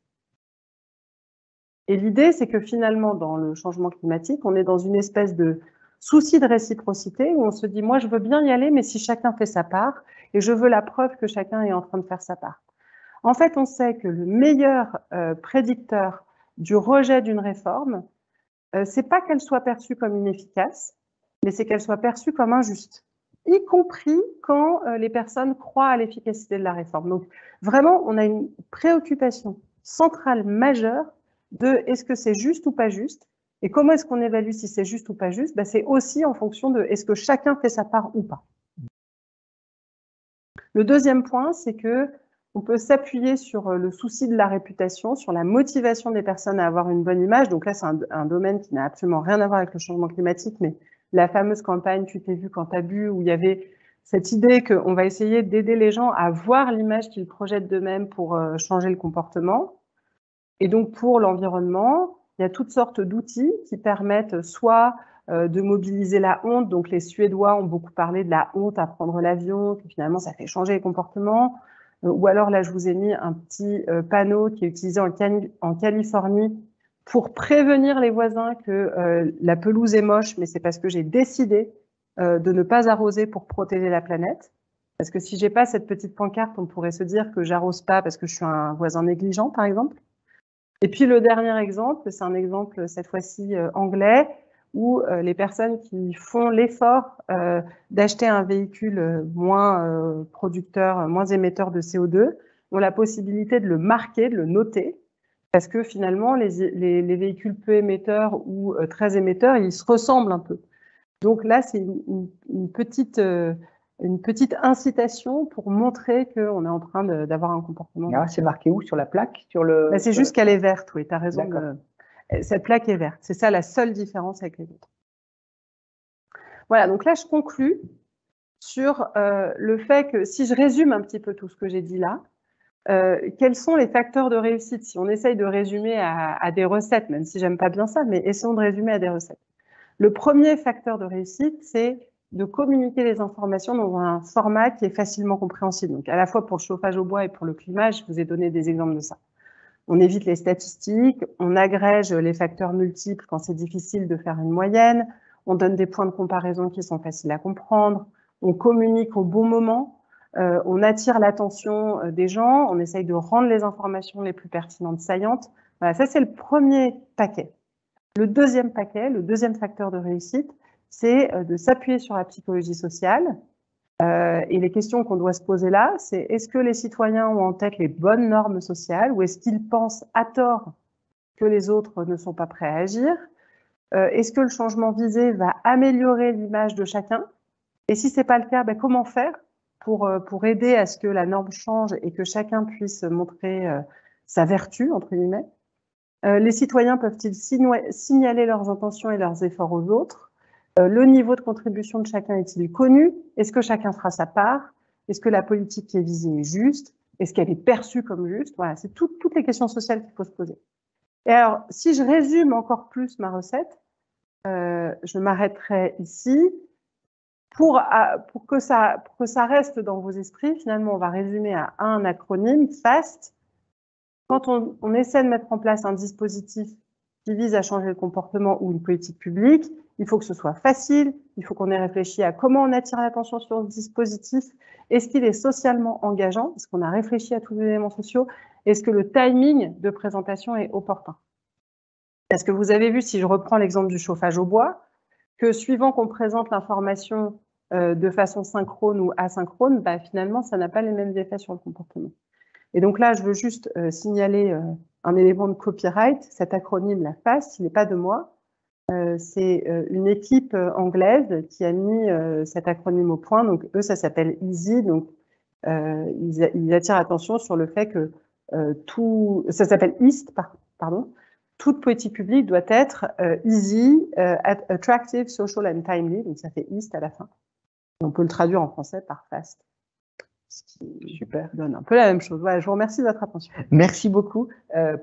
Et l'idée, c'est que finalement, dans le changement climatique, on est dans une espèce de souci de réciprocité où on se dit, moi, je veux bien y aller, mais si chacun fait sa part, et je veux la preuve que chacun est en train de faire sa part. En fait, on sait que le meilleur prédicteur du rejet d'une réforme, c'est pas qu'elle soit perçue comme inefficace, mais c'est qu'elle soit perçue comme injuste, y compris quand les personnes croient à l'efficacité de la réforme. Donc, vraiment, on a une préoccupation centrale majeure de est-ce que c'est juste ou pas juste, et comment est-ce qu'on évalue si c'est juste ou pas juste? Ben, c'est aussi en fonction de est-ce que chacun fait sa part ou pas. Le deuxième point, c'est que on peut s'appuyer sur le souci de la réputation, sur la motivation des personnes à avoir une bonne image. Donc là, c'est un domaine qui n'a absolument rien à voir avec le changement climatique, mais la fameuse campagne « Tu t'es vu quand t'as bu », où il y avait cette idée qu'on va essayer d'aider les gens à voir l'image qu'ils projettent d'eux-mêmes pour changer le comportement. Et donc, pour l'environnement, il y a toutes sortes d'outils qui permettent soit de mobiliser la honte. Donc, les Suédois ont beaucoup parlé de la honte à prendre l'avion, que finalement, ça fait changer les comportements. Ou alors, là, je vous ai mis un petit panneau qui est utilisé en Californie pour prévenir les voisins que la pelouse est moche, mais c'est parce que j'ai décidé de ne pas arroser pour protéger la planète. Parce que si j'ai pas cette petite pancarte, on pourrait se dire que j'arrose pas parce que je suis un voisin négligent, par exemple. Et puis le dernier exemple, c'est un exemple cette fois-ci anglais, où les personnes qui font l'effort d'acheter un véhicule moins producteur, moins émetteur de CO2, ont la possibilité de le marquer, de le noter, parce que finalement, les véhicules peu émetteurs ou très émetteurs, ils se ressemblent un peu. Donc là, c'est une petite incitation pour montrer qu'on est en train d'avoir un comportement. Ah, c'est marqué où sur la plaque Ben, c'est juste qu'elle est verte, oui, tu as raison. Cette plaque est verte. C'est ça la seule différence avec les autres. Voilà, donc là, je conclus sur le fait que, si je résume un petit peu tout ce que j'ai dit là, quels sont les facteurs de réussite? Si on essaye de résumer à des recettes, même si j'aime pas bien ça, mais essayons de résumer à des recettes. Le premier facteur de réussite, c'est de communiquer les informations dans un format qui est facilement compréhensible. Donc, à la fois pour le chauffage au bois et pour le climat, je vous ai donné des exemples de ça. On évite les statistiques, on agrège les facteurs multiples quand c'est difficile de faire une moyenne, on donne des points de comparaison qui sont faciles à comprendre, on communique au bon moment, on attire l'attention des gens, on essaye de rendre les informations les plus pertinentes, saillantes. Voilà, ça c'est le premier paquet. Le deuxième paquet, le deuxième facteur de réussite, c'est de s'appuyer sur la psychologie sociale. Et les questions qu'on doit se poser là, c'est est-ce que les citoyens ont en tête les bonnes normes sociales ou est-ce qu'ils pensent à tort que les autres ne sont pas prêts à agir? Est-ce que le changement visé va améliorer l'image de chacun? Et si c'est pas le cas, ben comment faire pour aider à ce que la norme change et que chacun puisse montrer sa vertu, entre guillemets? Les citoyens peuvent-ils signaler leurs intentions et leurs efforts aux autres? Le niveau de contribution de chacun est-il connu? Est-ce que chacun fera sa part? Est-ce que la politique qui est visée est juste? Est-ce qu'elle est perçue comme juste? Voilà, c'est toutes les questions sociales qu'il faut se poser. Et alors, si je résume encore plus ma recette, je m'arrêterai ici. pour que ça reste dans vos esprits, finalement, on va résumer à un acronyme, FAST. Quand on essaie de mettre en place un dispositif qui vise à changer le comportement ou une politique publique, il faut que ce soit facile, il faut qu'on ait réfléchi à comment on attire l'attention sur ce dispositif, est-ce qu'il est socialement engageant, est-ce qu'on a réfléchi à tous les éléments sociaux, est-ce que le timing de présentation est opportun. Parce que vous avez vu, si je reprends l'exemple du chauffage au bois, que suivant qu'on présente l'information de façon synchrone ou asynchrone, bah, finalement, ça n'a pas les mêmes effets sur le comportement. Et donc là, je veux juste signaler un élément de copyright. Cet acronyme, la FAST, il n'est pas de moi. C'est une équipe anglaise qui a mis cet acronyme au point. Donc eux, ça s'appelle EASY. Donc ils attirent l'attention sur le fait que ça s'appelle EAST, pardon. Toute politique publique doit être easy, attractive, social and timely. Donc ça fait EAST à la fin. On peut le traduire en français par FAST. Super, donne un peu la même chose. Voilà, je vous remercie de votre attention. Merci beaucoup.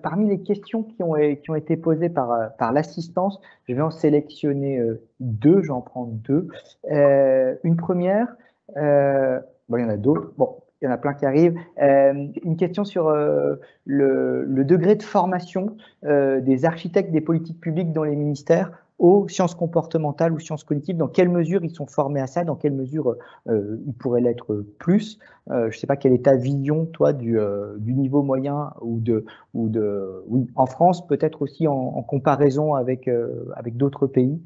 Parmi les questions qui ont été posées par l'assistance, je vais en sélectionner deux, j'en prends deux. Une première, bon, il y en a d'autres, bon, il y en a plein qui arrivent. Une question sur le degré de formation des architectes des politiques publiques dans les ministères aux sciences comportementales ou sciences cognitives, dans quelle mesure ils sont formés à ça, dans quelle mesure ils pourraient l'être plus. Je ne sais pas quelle est ta vision, toi, du niveau moyen ou oui, en France, peut-être aussi en comparaison avec d'autres pays.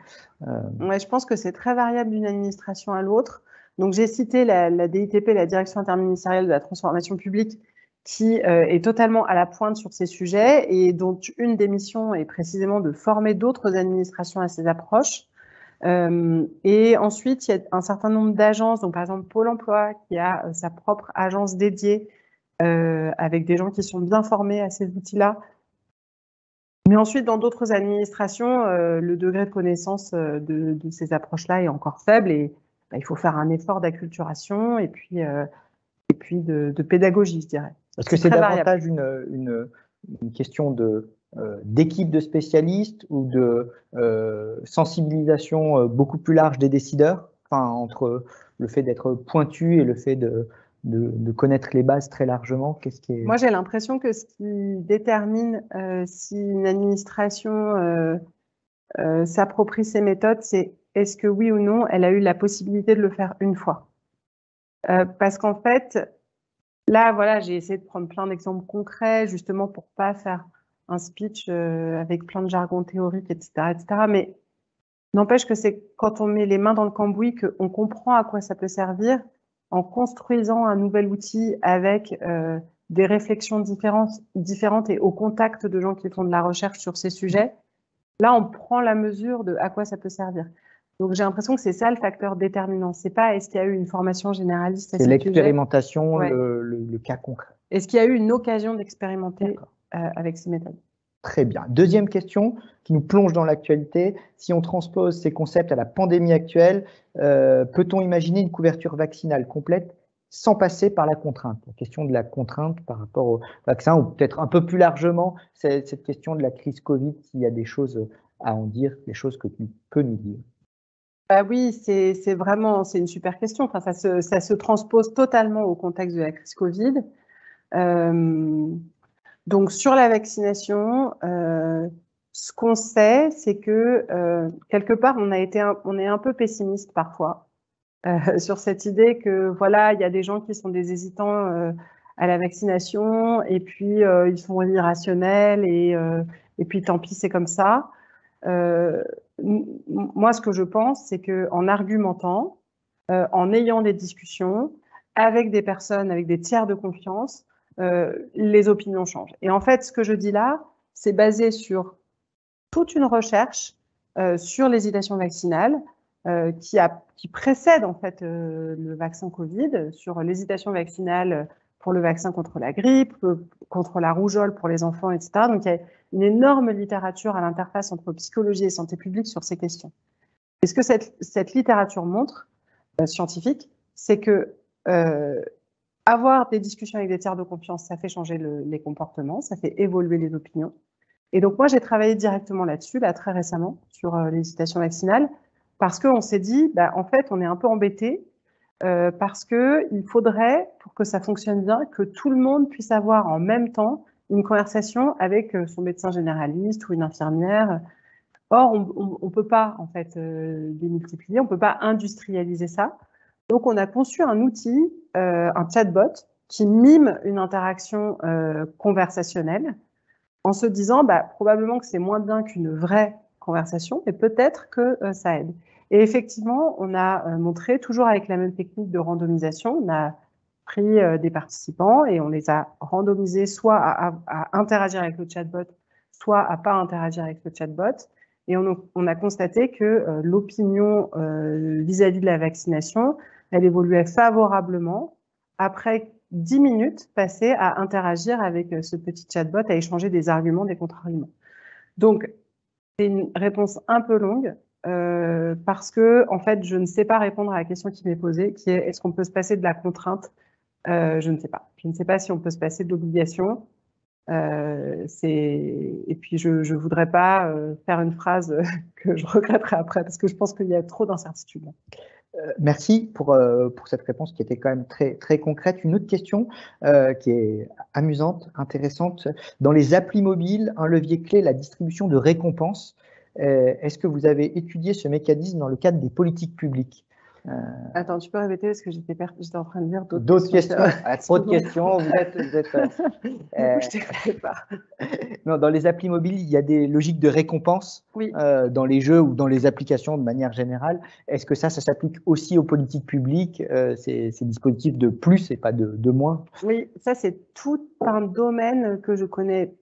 Ouais, je pense que c'est très variable d'une administration à l'autre. Donc, j'ai cité la DITP, la Direction interministérielle de la transformation publique, qui est totalement à la pointe sur ces sujets et dont une des missions est précisément de former d'autres administrations à ces approches. Et ensuite, il y a un certain nombre d'agences, donc par exemple Pôle emploi, qui a sa propre agence dédiée avec des gens qui sont bien formés à ces outils-là. Mais ensuite, dans d'autres administrations, le degré de connaissance de ces approches-là est encore faible et bah, il faut faire un effort d'acculturation et puis de pédagogie, je dirais. Est-ce que c'est davantage une question d'équipe de spécialistes ou de sensibilisation beaucoup plus large des décideurs, enfin, entre le fait d'être pointu et le fait de connaître les bases très largement? Qu'est-ce qui est... Moi, j'ai l'impression que ce qui détermine si une administration s'approprie ces méthodes, c'est est-ce que oui ou non, elle a eu la possibilité de le faire une fois. Parce qu'en fait, là, voilà, j'ai essayé de prendre plein d'exemples concrets, justement pour pas faire un speech avec plein de jargon théorique, etc., etc. Mais n'empêche que c'est quand on met les mains dans le cambouis qu'on comprend à quoi ça peut servir en construisant un nouvel outil avec des réflexions différentes et au contact de gens qui font de la recherche sur ces sujets. Là, on prend la mesure de à quoi ça peut servir. Donc, j'ai l'impression que c'est ça le facteur déterminant. C'est pas est-ce qu'il y a eu une formation généraliste à ce sujet. C'est l'expérimentation, ouais. le cas concret. Est-ce qu'il y a eu une occasion d'expérimenter avec ces méthodes? Très bien. Deuxième question qui nous plonge dans l'actualité. Si on transpose ces concepts à la pandémie actuelle, peut-on imaginer une couverture vaccinale complète sans passer par la contrainte? La question de la contrainte par rapport au vaccin, ou peut-être un peu plus largement, cette question de la crise Covid, s'il y a des choses à en dire, des choses que tu peux nous dire. Bah oui, c'est vraiment, c'est une super question. Enfin, ça se transpose totalement au contexte de la crise Covid. Donc, sur la vaccination, ce qu'on sait, c'est que quelque part, on est un peu pessimiste parfois sur cette idée que voilà, il y a des gens qui sont des hésitants à la vaccination et puis ils sont irrationnels et puis tant pis, c'est comme ça. Moi, ce que je pense, c'est que en argumentant, en ayant des discussions avec des personnes, avec des tiers de confiance, les opinions changent. Et en fait, ce que je dis là, c'est basé sur toute une recherche sur l'hésitation vaccinale qui précède en fait le vaccin Covid, sur l'hésitation vaccinale pour le vaccin contre la grippe, contre la rougeole pour les enfants, etc. Donc, il y a une énorme littérature à l'interface entre psychologie et santé publique sur ces questions. Et ce que cette littérature montre, scientifique, c'est que avoir des discussions avec des tiers de confiance, ça fait changer les comportements, ça fait évoluer les opinions. Et donc, moi, j'ai travaillé directement là-dessus, là, très récemment, sur l'hésitation vaccinale, parce qu'on s'est dit, en fait, on est un peu embêté parce qu'il faudrait, pour que ça fonctionne bien, que tout le monde puisse avoir en même temps une conversation avec son médecin généraliste ou une infirmière. Or, on ne peut pas en fait démultiplier, on ne peut pas industrialiser ça. Donc, on a conçu un outil, un chatbot, qui mime une interaction conversationnelle, en se disant probablement que c'est moins bien qu'une vraie conversation, mais peut-être que ça aide. Et effectivement, on a montré, toujours avec la même technique de randomisation, on a pris des participants et on les a randomisés soit à interagir avec le chatbot, soit à pas interagir avec le chatbot. Et on a constaté que l'opinion vis-à-vis de la vaccination, elle évoluait favorablement après 10 minutes passées à interagir avec ce petit chatbot, à échanger des arguments, des contre-arguments. Donc, c'est une réponse un peu longue parce que, en fait, je ne sais pas répondre à la question qui m'est posée, qui est est-ce qu'on peut se passer de la contrainte? Je ne sais pas. Je ne sais pas si on peut se passer de l'obligation. Et puis, je ne voudrais pas faire une phrase que je regretterai après parce que je pense qu'il y a trop d'incertitudes. Merci pour cette réponse qui était quand même très, très concrète. Une autre question qui est amusante, intéressante. Dans les applis mobiles, un levier clé, la distribution de récompenses. Est-ce que vous avez étudié ce mécanisme dans le cadre des politiques publiques? Attends, tu peux répéter parce que j'étais en train de lire d'autres questions. Trop de questions, vous êtes du coup, je t'écoutais pas. Non, dans les applis mobiles, il y a des logiques de récompense dans les jeux ou dans les applications de manière générale. Est-ce que ça s'applique aussi aux politiques publiques, ces dispositifs de plus et pas de moins? Oui, ça c'est tout un domaine que je connais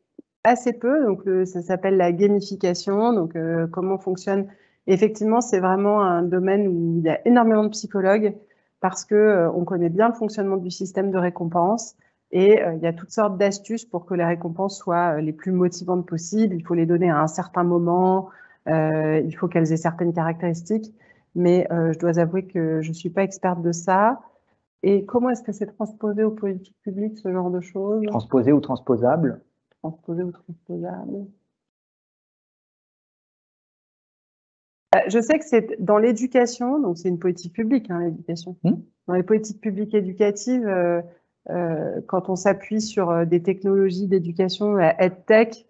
assez peu. Donc ça s'appelle la gamification. Donc comment fonctionne. Effectivement, c'est vraiment un domaine où il y a énormément de psychologues parce que on connaît bien le fonctionnement du système de récompense et il y a toutes sortes d'astuces pour que les récompenses soient les plus motivantes possibles. Il faut les donner à un certain moment, il faut qu'elles aient certaines caractéristiques, mais je dois avouer que je suis pas experte de ça. Et comment est-ce que c'est transposé aux politiques publiques, ce genre de choses? Transposé ou transposable? Transposé ou transposable. Je sais que c'est dans l'éducation, donc c'est une politique publique, hein, l'éducation. Dans les politiques publiques éducatives, quand on s'appuie sur des technologies d'éducation, la EdTech,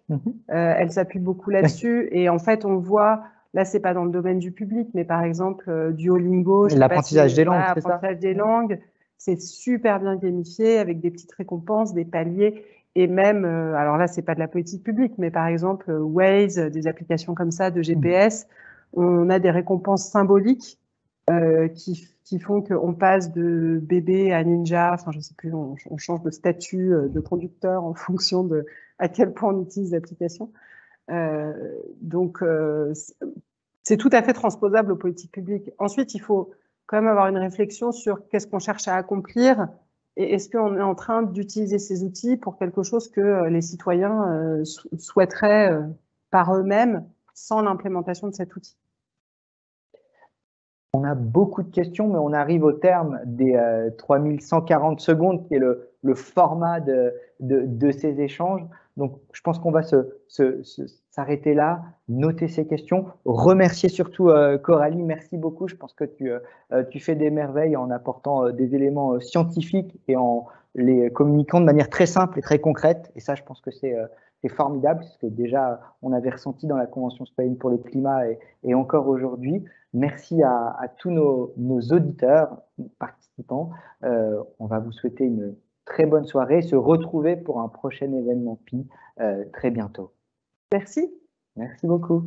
elle s'appuie beaucoup là-dessus. Et en fait, on voit, là, c'est pas dans le domaine du public, mais par exemple, Duolingo, l'apprentissage des langues, c'est ça? L'apprentissage des langues, c'est super bien gamifié avec des petites récompenses, des paliers. Et même, alors là, c'est pas de la politique publique, mais par exemple, Waze, des applications comme ça de GPS, on a des récompenses symboliques qui font qu'on passe de bébé à ninja, enfin je sais plus, on change de statut de conducteur en fonction de à quel point on utilise l'application. Donc c'est tout à fait transposable aux politiques publiques. Ensuite, il faut quand même avoir une réflexion sur qu'est-ce qu'on cherche à accomplir et est-ce qu'on est en train d'utiliser ces outils pour quelque chose que les citoyens souhaiteraient par eux-mêmes sans l'implémentation de cet outil. On a beaucoup de questions, mais on arrive au terme des 3140 secondes, qui est le format de ces échanges. Donc, je pense qu'on va s'arrêter là, noter ces questions, remercier surtout Coralie, merci beaucoup. Je pense que tu fais des merveilles en apportant des éléments scientifiques et en les communiquant de manière très simple et très concrète. Et ça, je pense que c'est formidable, parce que déjà, on avait ressenti dans la Convention citoyenne pour le climat et encore aujourd'hui. Merci à tous nos auditeurs, participants. On va vous souhaiter une très bonne soirée et se retrouver pour un prochain événement PI très bientôt. Merci. Merci beaucoup.